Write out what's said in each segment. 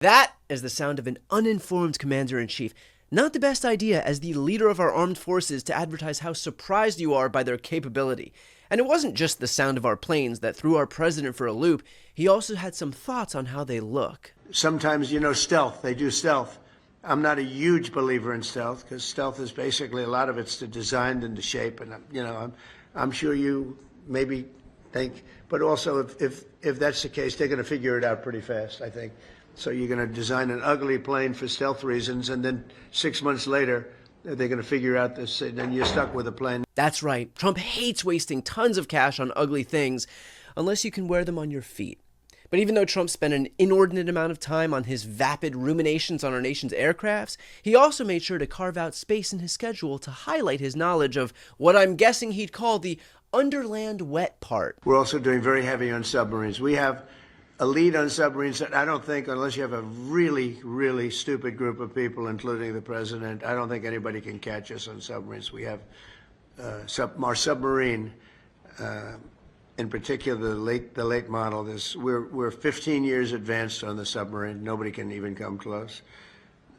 That is the sound of an uninformed commander-in-chief. Not the best idea as the leader of our armed forces to advertise how surprised you are by their capability. And it wasn't just the sound of our planes that threw our president for a loop. He also had some thoughts on how they look. Sometimes, stealth. They do stealth. I'm not a huge believer in stealth because stealth is basically, a lot of it's to design and to shape. And, I'm sure you maybe think, but also if that's the case, they're going to figure it out pretty fast, I think. So you're going to design an ugly plane for stealth reasons, and then 6 months later, they're going to figure out this, and then you're stuck with a plane. That's right. Trump hates wasting tons of cash on ugly things, unless you can wear them on your feet. But even though Trump spent an inordinate amount of time on his vapid ruminations on our nation's aircrafts, he also made sure to carve out space in his schedule to highlight his knowledge of what I'm guessing he'd call the underland wet part. We're also doing very heavy on submarines. We have a lead on submarines that I don't think, unless you have a really, really stupid group of people, including the president, I don't think anybody can catch us on submarines. We have our submarine, in particular the late model. We're 15 years advanced on the submarine. Nobody can even come close.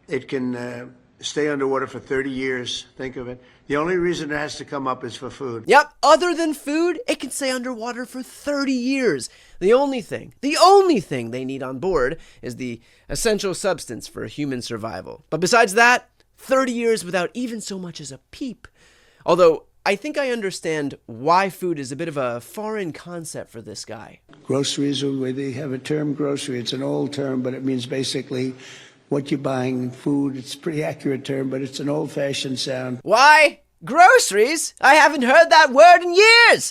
It can stay underwater for 30 years. Think of it. The only reason it has to come up is for food. Yep, other than food, it can stay underwater for 30 years. The only thing they need on board is the essential substance for human survival. But besides that, 30 years without even so much as a peep. Although, I think I understand why food is a bit of a foreign concept for this guy. Groceries, they have a term, grocery. It's an old term, but it means basically what you're buying, food. It's a pretty accurate term, but it's an old-fashioned sound. Why? Groceries? I haven't heard that word in years!